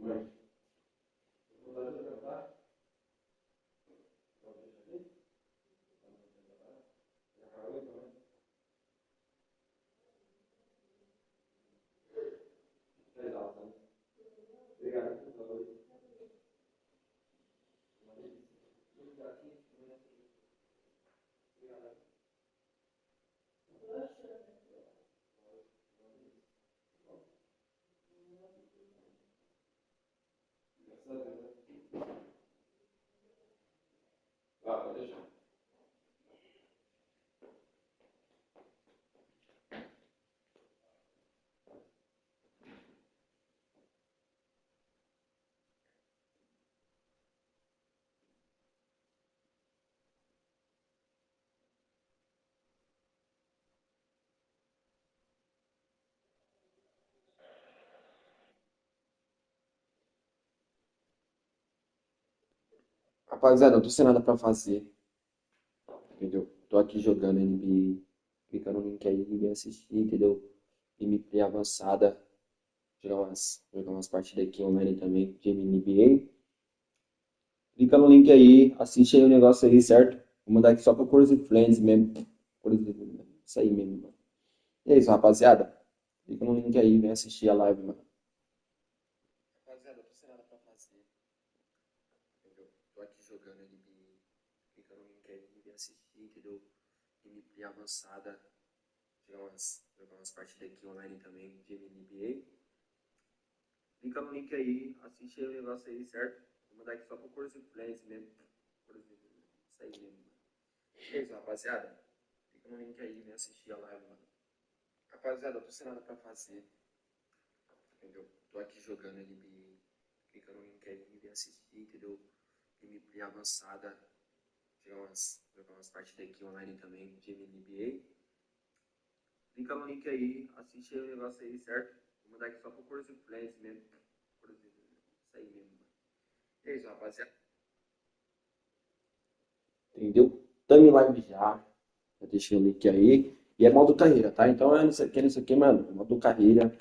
Deixa. Rapaziada, não tô sem nada pra fazer, entendeu? Tô aqui jogando NBA, clica no link aí e vem assistir, entendeu? Gameplay avançada, jogar umas partidas aqui online também de NBA. Clica no link aí, assiste aí o negócio aí, certo? Vou mandar aqui só pra Cores Friends mesmo. Isso aí mesmo, mano. E é isso, rapaziada. Clica no link aí e vem assistir a live, mano. Rapaziada, tô sem nada pra fazer, entendeu? Tô aqui jogando NBA. Clica no link aí e vem assistir, entendeu? Gameplay avançada, jogar umas partidas aqui online também de NBA. Clica no link aí, assiste aí o negócio aí, certo? Vou mandar aqui só pro Cores Friends mesmo. Isso aí mesmo, mano. E é isso, rapaziada. Clica no link aí e vem assistir a live, mano. Rapaziada, eu tô sem nada pra fazer, entendeu? Tô aqui jogando NBA. Clica no link aí e vem assistir, entendeu? Gameplay avançada, jogar umas partidas aqui online também de NBA. Clica no link aí, assiste aí o negócio aí, certo? Vou mandar aqui só pro Cores Friends mesmo. Isso aí mesmo, mano. E é isso, rapaziada. Entendeu? Tamo em live já. Já deixei o link aí. E é modo carreira, tá? Então é não sei o que, mano. Modo carreira.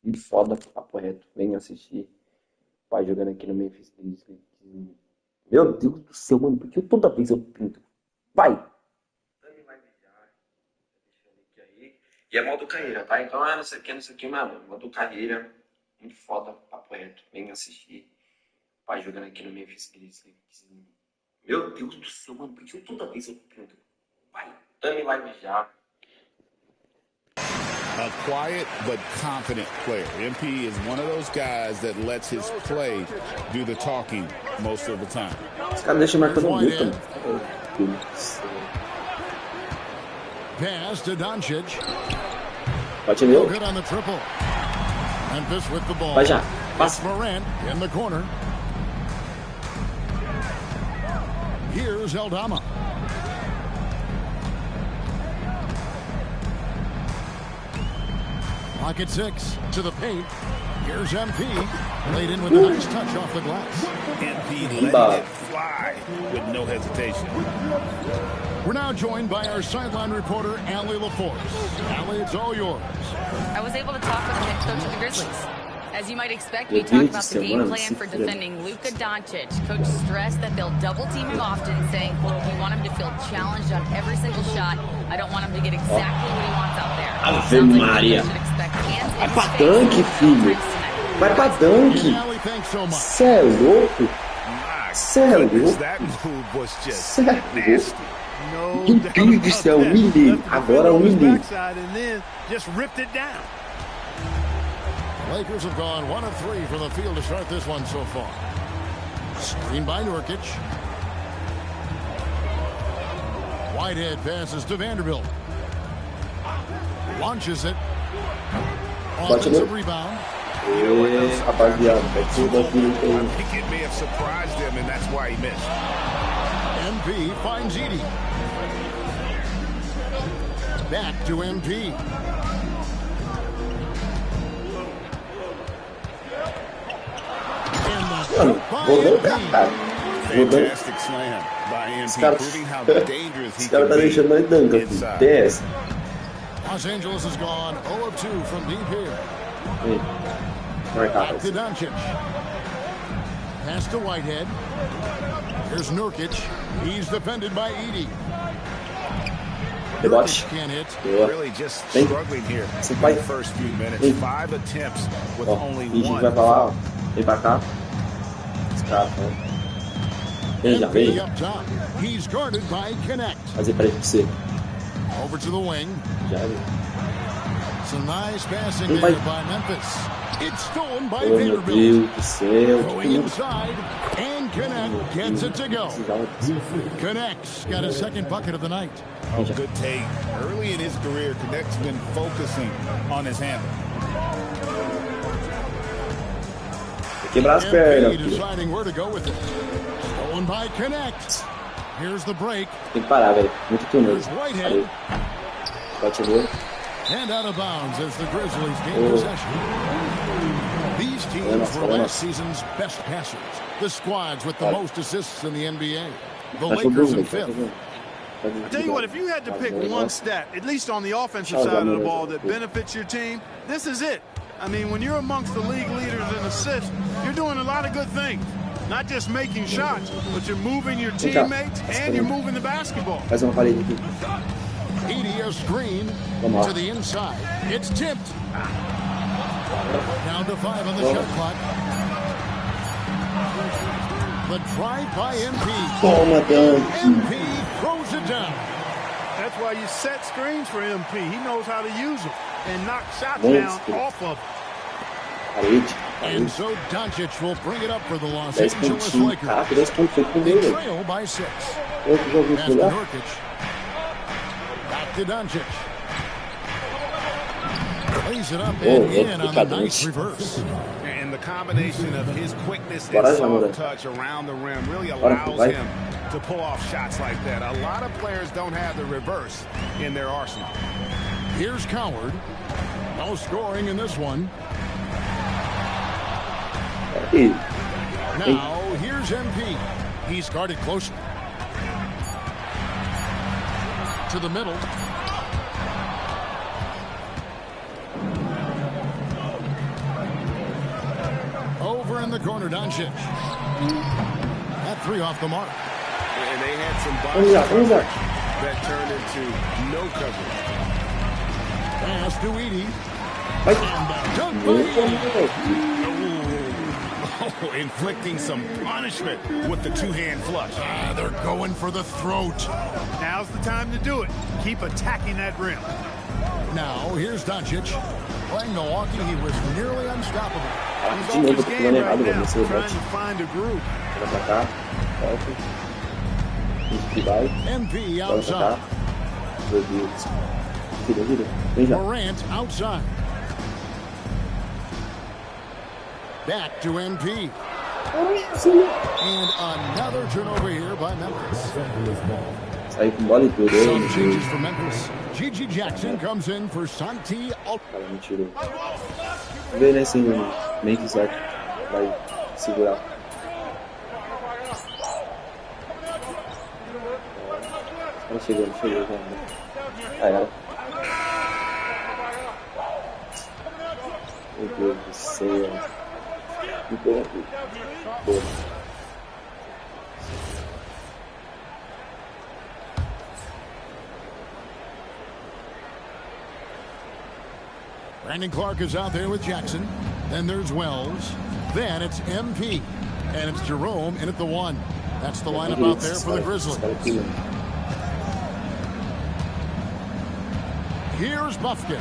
Muito foda, papo reto. Vem assistir. Pai jogando aqui no Memphis Grizzlies. Meu Deus do céu, mano. Por que toda vez eu pinto? Vai! Tamo em live já. Já deixei o link aí. E é modo carreira, tá? Então é não sei o que, mano. Modo carreira. Muito foda, papo reto. Vem assistir. Pai jogando aqui no Memphis Grizzlies. Meu Deus do céu, mano. Por que toda vez eu pinto? Vai! Tamo em live já. A quiet but confident player. MP is one of those guys that lets his play do the talking most of the time. Os caras deixam marcando muito, mano. Pass to Doncic. Bate meu. Good on the triple. Memphis with the ball. Vai já. It's Passa. Morant in the corner. Here's Eldama. Lock at 6 to the paint. Here's MP. Laid in with a nice touch off the glass. MP letting it fly with no hesitation. We're now joined by our sideline reporter, Allie LaForce. Allie, it's all yours. I was able to talk with the head coach of the Grizzlies. As you might expect, we talked about the game plan for defending Luka Doncic. Coach stressed that they'll double team him often, saying, quote, we want him to feel challenged on every single shot. I don't want him to get exactly what he wants out there. Ave Maria. Vai pra dunk, filho. Vai pra dunk. Cê é louco. Cê é louco. Cê é louco. Meu Deus do céu, humilhei. Agora humilhei. Lakers have gone 1 of 3 from the field to start this one so far. Screen by Nurkic. Whitehead passes to Vanderbilt. Launches it. Offensive rebound. Rapaziada, I think it may have surprised him, and that's why he missed. MP finds Edie. Back to MP. Mano, vou dancar, cara. Vou dancar. Fantastic slam by Os MP, caras proving how dangerous he tá can be deixando nós danca, filho. inside. Desce. Los Angeles has gone 0 of 2 from deep here. Marcar, Back to Doncic. Pass to Whitehead. Here's Nurkic. He's defended by Edey. Rebote. Can't hit. Boa. Really just Vem. struggling here Você in vai. the first few minutes. Vem. 5 attempts with Ó, only Edey one. vai pra lá, ó. Vem pra cá. Escapa, ó. Vem já, vem. MP up top. He's guarded by Connect. Fazer pra ele pra você. Over to the wing. Já era. Some nice passing Vem, there vai. by Memphis. It's stolen by Oh, meu Vanderbilt. Deus do céu. Going inside, and Connect gets it to go. Connect's got his second bucket of the night. Oh, good take. Early in his career, Connect's been focusing on his handle. Quebrar as pernas, MP filho. deciding where to go with it. Stolen by Connect. Here's the break. Tem que parar, velho. Muito túnel. Here's Whitehead. Parei. Bate ali. And out of bounds as the Grizzlies gain Oh. possession. These teams were Vamos. last season's best passers. The squads with the Vai. most assists in the NBA. The Tá Lakers jogando, in tá fifth. jogando. I tell you what, if you had to pick one stat, at least on the offensive side of the ball, that benefits your team, this is it. I mean, when you're amongst the league leaders in assists, you're doing a lot of good things. Not just making shots, but you're moving your teammates and you're moving the basketball. Faz uma parede aqui. Edey a screen Vamos lá. to the inside. It's tipped. Down to 5 on the Oh. shot clock. The drive by MP. Toma, Dan. MP throws it down. That's why you set screens for MP. He knows how to use them and knock shots Thanks, down dude. off of them. Parede. And Parede. so Doncic will bring it up for the Los 10 Angeles pontinhos. Lakers. Caraca, 10 pontos foi com They ele, velho. trail by 6. Outro jogo Pass foi to lá. Nurkic. Back to Doncic. Lays it up Oh, and in on the complicado, nice hein? reverse. And the combination of his quickness and Bora já, Moura. soft touch around the rim really Bora, allows vai. him to pull off shots like that. A lot of players don't have the reverse in their arsenal. Here's Coward. No scoring in this one. Ih, Now, here's MP. He's guarded closely. To the middle. Over in the corner, Doncic. That three off the mark. And they had some vamos lá, vamos lá. that turned into no coverage. Pass to Edey. Vai. Dunk by Meu Edey. Deus. Oh, inflicting some punishment with the two-hand flush. They're going for the throat. Now's the time to do it. Keep attacking that rim. Now, here's Doncic. Playing Milwaukee, he was nearly unstoppable. Ah, He's de off novo, his tô game pulando right errado, velho. now, Esse trying rebote. to find a groove. Bora pra cá. Volta. Isso que vai. MP Bora pra outside. cá. Meu Deus. Vira, vira. Vem já. Morant outside. Back to MP. And another turnover here by Memphis. Saí com bola e tudo. Ei, Some meu changes Deus. for Memphis. Gigi Jackson comes in for Santi Cara, me tirou. Vê, né, assim, meio que certo. Vai segurar. Tá chegando, chegou já. Ah, era. Meu Deus do céu. Me interrompi. Boa. Brandon Clark is out there with Jackson. Then there's Wells. Then it's MP. And it's Jerome in at the 1. That's the lineup out there for the Grizzlies. Here's Buffkin.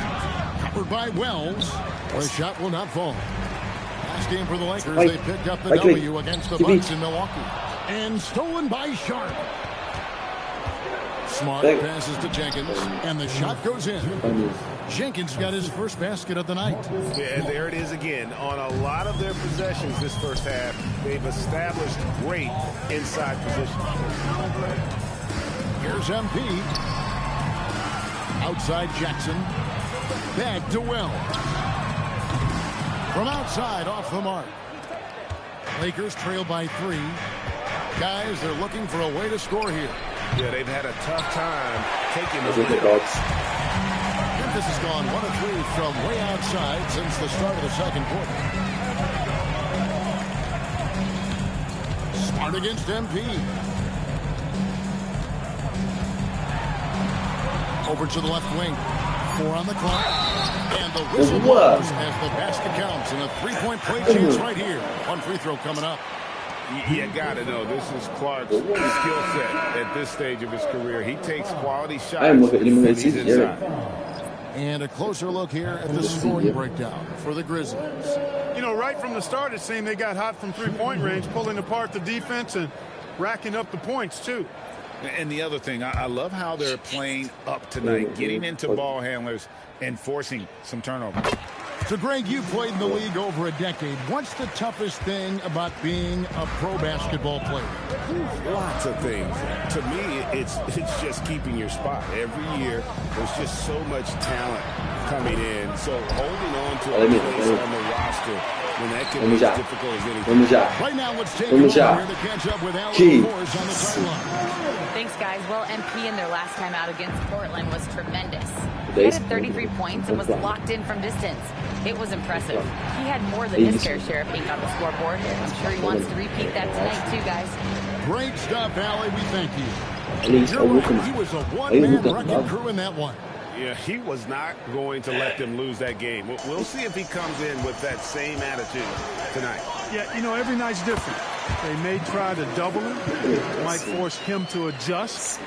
Covered by Wells. The shot will not fall. Last game for the Lakers, they picked up the W against the Bucks in Milwaukee. And stolen by Sharp. Smart passes to Jenkins. And the shot goes in. Jenkins got his first basket of the night. Yeah, and there it is again. On a lot of their possessions this first half, they've established great inside position. Here's MP. Outside Jackson. Back to Wells. From outside, off the mark. Lakers trail by 3. Guys, they're looking for a way to score here. Yeah, they've had a tough time taking the lead. Memphis has gone 1 of 3 from way outside since the start of the second quarter. Smart against MP. Over to the left wing. 4 on the clock. And the whistle blows as the basket counts. And a 3-point play chance right here. One free throw coming up. You got to know, this is Clark's skill set at this stage of his career. He takes quality shots when he's inside. And a closer look here at the scoring breakdown for the Grizzlies. You know, right from the start, it seemed they got hot from three-point range, pulling apart the defense and racking up the points, too. And the other thing, I love how they're playing up tonight, getting into ball handlers and forcing some turnovers. So, Greg, you played in the league over a decade. What's the toughest thing about being a pro basketball player? Lots of things. To me, it's just keeping your spot. Every year, there's just so much talent coming in. So holding on to a place on the roster when that can be as difficult as anything. Right now, let's take a moment here to catch up with Alan Morris on the sideline. Thanks, guys. Well, MP in their last time out against Portland was tremendous. He had 33 points and was locked in from distance. It was impressive. He had more than his fair share of ink on the scoreboard. I'm sure he wants to repeat that tonight, too, guys. Great stuff, Allie. We thank you. You're right. He was a one-man wrecking crew in that one. Yeah, he was not going to let them lose that game. We'll see if he comes in with that same attitude tonight. Yeah, you know, every night's different. They may try to double him, might force him to adjust,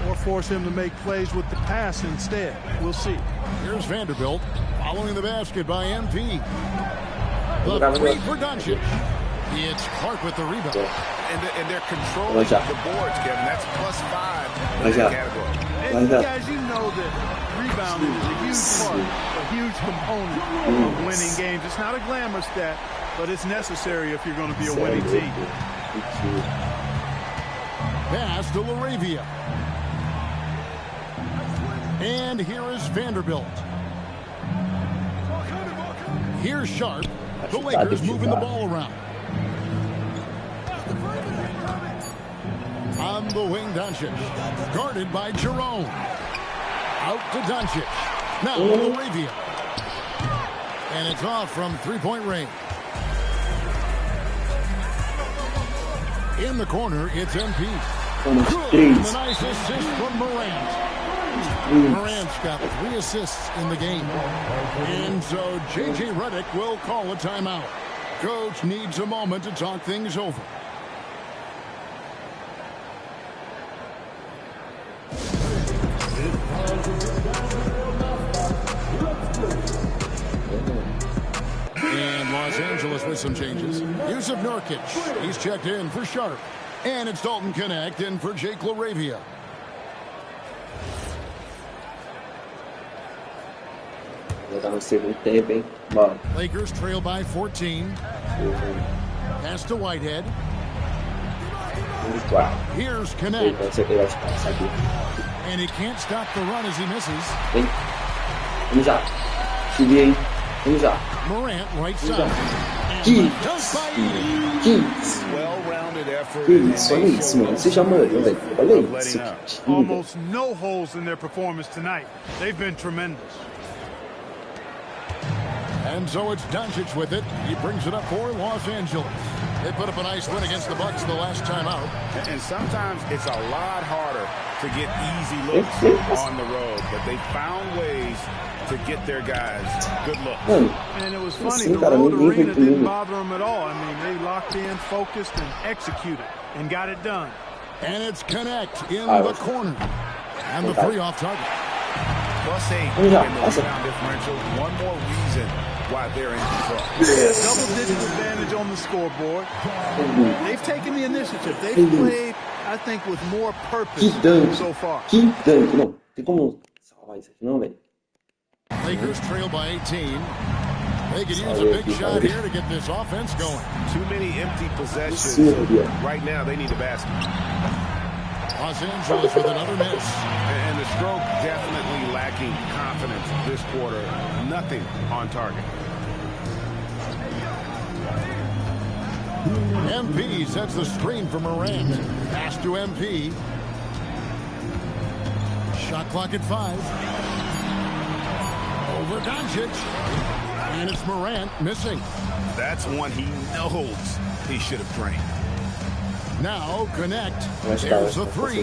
or force him to make plays with the pass instead. We'll see. Here's Vanderbilt following the basket by MP. The three for Doncic. It's Clark with the rebound. And they're controlling the boards, Kevin. That's +5 in that category. And guys, you know that rebounding is a huge part, a huge component of winning games. It's not a glamour stat, but it's necessary if you're going to be a winning team. Pass to LaRavia. And here is Vanderbilt. Here's Sharp. The Lakers moving the ball around. On the wing, Doncic. Guarded by Jerome. Out to Doncic. Now LaRavia. And it's off from three-point range. In the corner, it's MP. Good. And a nice assist from Morant. Morant's got 3 assists in the game. And so J.J. Redick will call a timeout. Coach needs a moment to talk things over. And Los Angeles with some changes. Yusuf Nurkic, he's checked in for Sharp. And it's Dalton Connect in for Jake LaRavia. Lakers trail by 14. Pass to Whitehead. Here's Connect. And he can't stop the run as he misses. Morant right side. Well-rounded effort. Almost no holes in their performance tonight. They've been tremendous. And so it's Doncic with it. He brings it up for Los Angeles. They put up a nice win against the Bucks the last time out. And sometimes it's a lot harder to get easy looks on the road, but they found ways to get their guys good looks. And it was funny, the road arena didn't bother them at all. I mean, they locked in, focused, and executed, and got it done. And it's Connect in the corner. And the 3 off target. +8 in the rebound differential. One more reason why they're in control. Double-digit advantage on the scoreboard. They've taken the initiative. They've played, I think, with more purpose so far. Lakers trail by 18. They could use a big shot here to get this offense going. Too many empty possessions. Right now, they need a basket. Los Angeles with another miss. And the stroke definitely lacking confidence this quarter. Nothing on target. MP sets the screen for Morant. Pass to MP. Shot clock at 5. Over Doncic. And it's Morant missing. That's one he knows he should have drained. Now connect. Mas tá, There's the three.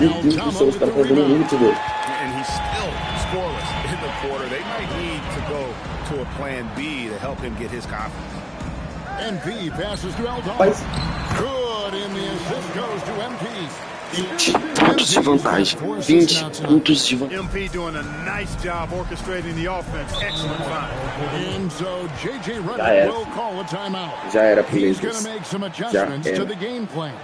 Meu Deus do céu, os caras estão jogando muito, velho. And he's still scoreless in the quarter. They might need to go to a plan B to help him get his confidence. MP passes to Eldon. Mas Good, and the assist goes to MP. 20 pontos de vantagem. 20 pontos de vantagem. MP doing a nice job orchestrating the offense. Excellent find. And so J.J. Já Redick era. will call a timeout. Já era pro He's going Lakers. to make some Já adjustments to era. the game plan.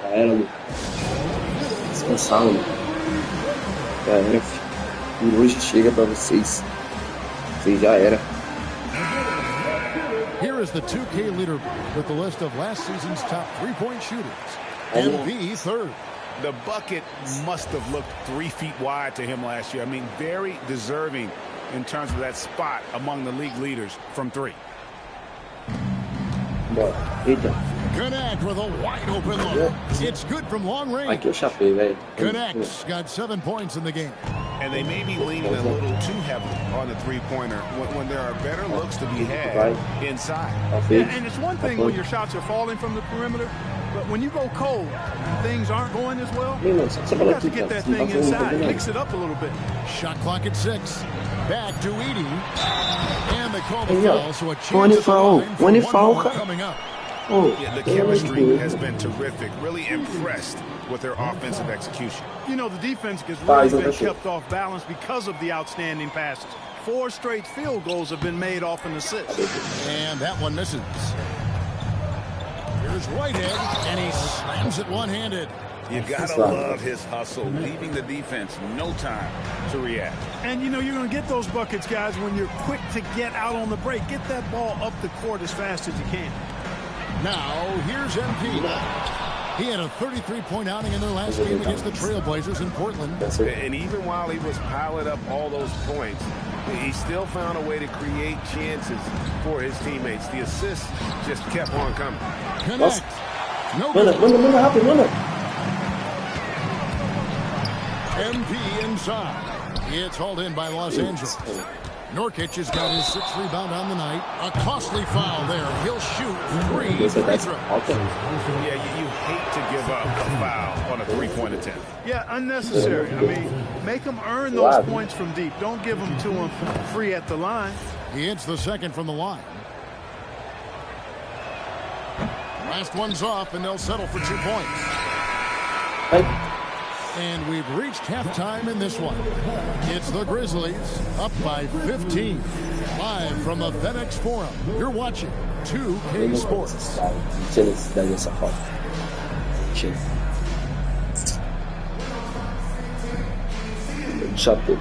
Já era, Lu. Descansar, Lu. Já era, filho. Por hoje chega pra vocês. Vocês já era. Here is the 2K leaderboard with the list of last season's top three-point shooters. MP third. The bucket must have looked 3 feet wide to him last year. I mean, very deserving in terms of that spot among the league leaders from 3. Bora. Eita. Connect with a wide open look. It's good from long range. Aqui eu chapei, velho. Connect's got 7 points in the game. And they may be leaning a little too heavily on the three-pointer when there are better looks to be had inside. Tá Yeah, feito. and it's one thing when your shots are falling from the perimeter, but when you go cold, things aren't going as well. Meu irmão, você You fala got to aqui, get cara. that Você não thing tá falando inside, também, mix it up a little bit. Shot clock at 6. Back to Edie. And they call the Aí, ó. foul, so a One chance at the foul. line for One one foul, more cara. coming up. Oh, Yeah, the pelo amor de chemistry Deus. has been terrific. Really impressed with their offensive execution. You know, the defense has Faz, really been Anderson. kept off balance because of the outstanding passes. 4 straight field goals have been made off an assist. And that one misses. Here's Whitehead, and he slams it one-handed. You gotta right. love his hustle, leaving the defense no time to react. And, you know, you're going to get those buckets, guys, when you're quick to get out on the break. Get that ball up the court as fast as you can. Now, here's MP. He had a 33-point outing in their last game against the Trailblazers in Portland. That's it. And even while he was piling up all those points, he still found a way to create chances for his teammates. The assists just kept on coming. Connect. No Manda, good. manda rápido, manda. MP inside. It's hauled in by Los Angeles. Nurkic has got his 6th rebound on the night. A costly foul there. He'll shoot 3 Essa free tá throws. alta. Yeah, you hate to give up a foul on a three-point attempt. Yeah, unnecessary. I mean, make them earn those points from deep. Don't give them to them free at the line. He hits the second from the line. Last one's off, and they'll settle for 2 points. Vai. And we've reached halftime in this one. It's the Grizzlies up by 15. Live from the FedEx Forum, you're watching 2K Sports. Tinha necessidade dessa falta. Tinha. Chapéu.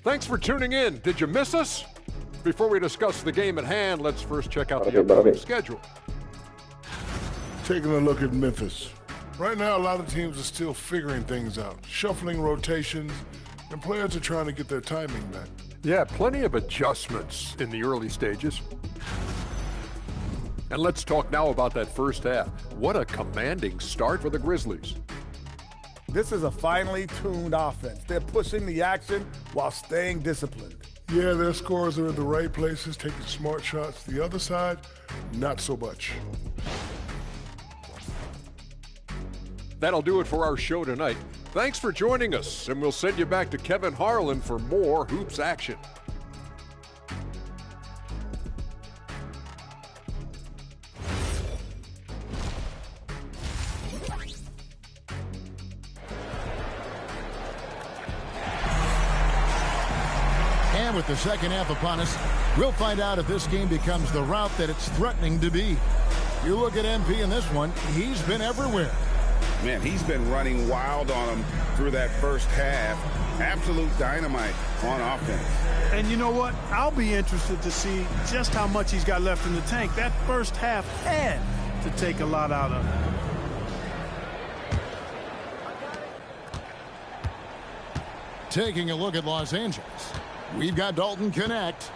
Thanks for tuning in. Did you miss us? Before we discuss the game at hand, let's first check out the Bora ver, bora upcoming ver. schedule. Taking a look at Memphis. Right now, a lot of teams are still figuring things out, shuffling rotations, and players are trying to get their timing back. Yeah, plenty of adjustments in the early stages. And let's talk now about that first half. What a commanding start for the Grizzlies. This is a finely tuned offense. They're pushing the action while staying disciplined. Yeah, their scores are in the right places, taking smart shots. The other side, not so much. That'll do it for our show tonight. Thanks for joining us, and we'll send you back to Kevin Harlan for more hoops action. And with the second half upon us, we'll find out if this game becomes the route that it's threatening to be. You look at MP in this one, he's been everywhere. Man, he's been running wild on them through that first half. Absolute dynamite on offense. And you know what? I'll be interested to see just how much he's got left in the tank. That first half had to take a lot out of him. Taking a look at Los Angeles, we've got Dalton Connect.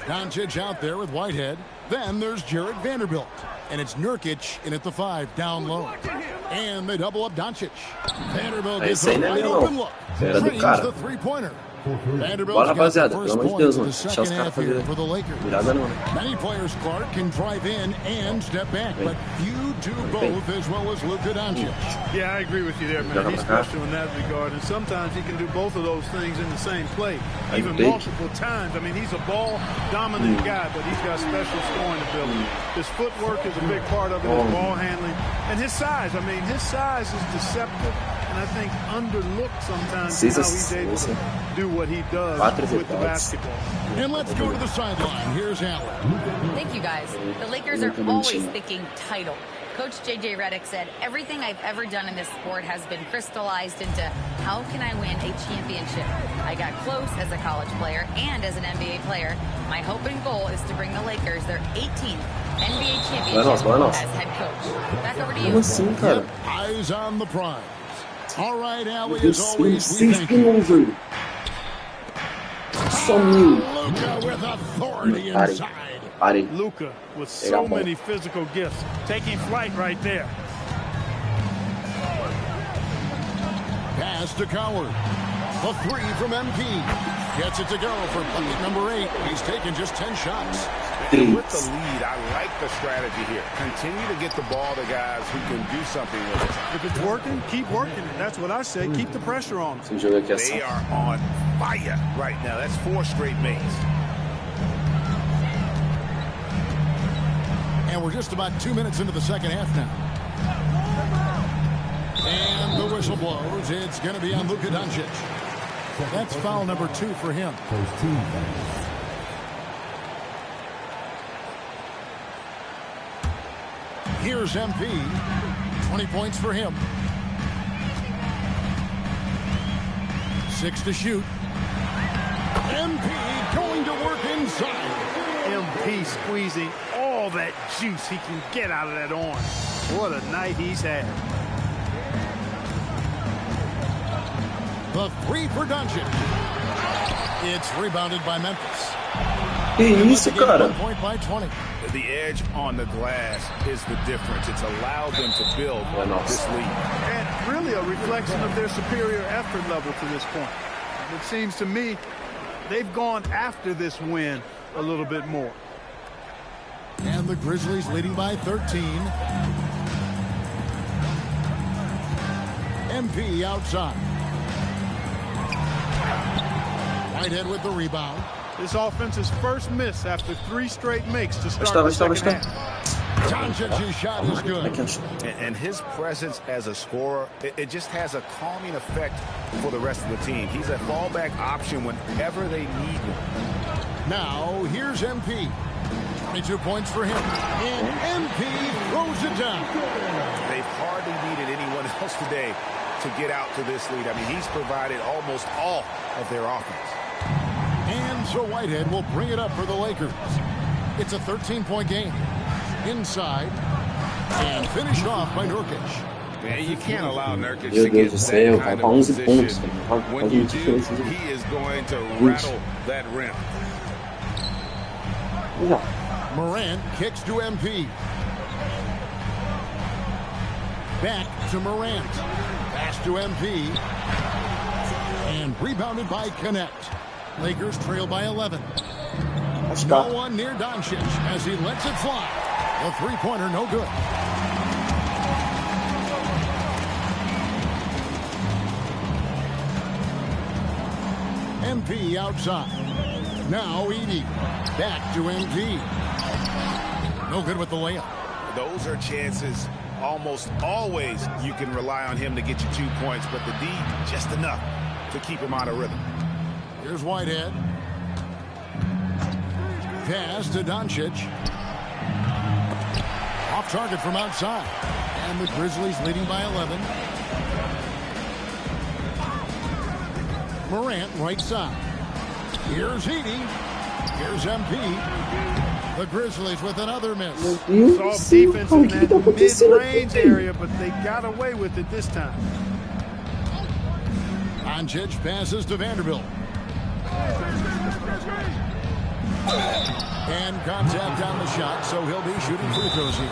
Doncic out there with Whitehead. Then there's Jared Vanderbilt. And it's Nurkic in at the 5, down low. And they double up Doncic. Vanderbilt gets a wide open look. Drains the three-pointer. Bora, rapaziada, pelo amor de Deus, mano. Deixar os caras fazer virada não, né? Many players, Clark, can drive in and step back, but few do both as well as Luka Doncic. Yeah, I agree with you there, man. He's special in that regard, and sometimes he can do both of those things in the same play, even multiple times. I mean, he's a ball-dominant guy, but he's got special scoring ability. His footwork is a big part of it, his ball handling, and his size. I mean, his size is deceptive, and I think underlooked sometimes how he's able to do what he does with the basketball. And let's go to the sideline. Here's Allen. Thank you, guys. The Lakers are always thinking title. Coach J.J. Redick said, everything I've ever done in this sport has been crystallized into how can I win a championship? I got close as a college player and as an NBA player. My hope and goal is to bring the Lakers their 18th NBA championship as head coach. Back over to you. Yep, eyes on the prize. All right, Allie, as always, we thank you. Luka with authority inside. Luka with so many physical gifts, taking flight right there. Pass to Coward. The 3 from MP. Gets it to go for bucket number 8. He's taken just 10 shots. And with the lead, I like the strategy here. Continue to get the ball to guys who can do something with it. If it's working, keep working it. That's what I say. Keep the pressure on them. They are on fire right now. That's 4 straight makes. And we're just about 2 minutes into the second half now. And the whistle blows. It's going to be on Luka Doncic. That's foul number 2 for him. Here's MP. 20 points for him. 6 to shoot. MP going to work inside. MP squeezing all that juice he can get out of that arm. What a night he's had. The 3 for Doncic. It's rebounded by Memphis. Isso, cara. 1 point by 20. The edge on the glass is the difference. It's allowed them to build this lead. And really a reflection of their superior effort level to this point. It seems to me they've gone after this win a little bit more. And the Grizzlies leading by 13. MP outside. Whitehead with the rebound. This offense's first miss after 3 straight makes to start the second half. Doncic's shot is good. And his presence as a scorer, it just has a calming effect for the rest of the team. He's a fallback option whenever they need him. Now, here's MP. 22 points for him. And MP throws it down. They've hardly needed anyone else today to get out to this lead. I mean, he's provided almost all of their offense. And so Whitehead will bring it up for the Lakers. It's a 13-point game. Inside. And finished off by Nurkic. Yeah, you can't allow Nurkic to get that kind of position. When you do, he is going to rattle that rim. Morant kicks to MP. Back to Morant. Pass to MP. And rebounded by Connect. Lakers trail by 11. No one near Doncic as he lets it fly. The three-pointer no good. MP outside. Now Edie. Back to MP. No good with the layup. Those are chances. Almost always you can rely on him to get you 2 points, but the D just enough to keep him out of rhythm. Here's Whitehead. Pass to Doncic. Off target from outside. And the Grizzlies leading by 11. Morant right side. Here's Edie. Here's MP. The Grizzlies with another miss. Soft defense in that mid-range area, but they got away with it this time. Doncic passes to Vanderbilt. And contact on the shot, so he'll be shooting free throws here.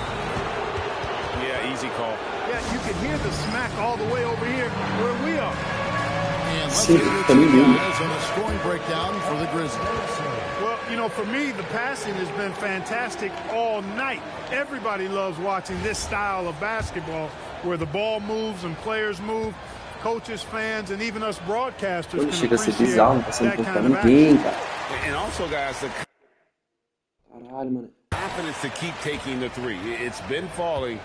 Yeah, easy call. Yeah, you can hear the smack all the way over here where we are. And let's get the two guys on a scoring breakdown for the Grizzlies. Well, you know, for me, the passing has been fantastic all night. Everybody loves watching this style of basketball where the ball moves and players move. Coaches, fans, and even us broadcasters can chega a ser appreciate bizarro, não tá sendo that contra kind of ninguém, cara. And also, guys, the Caralho, mano. confidence to keep taking the three. It's been falling.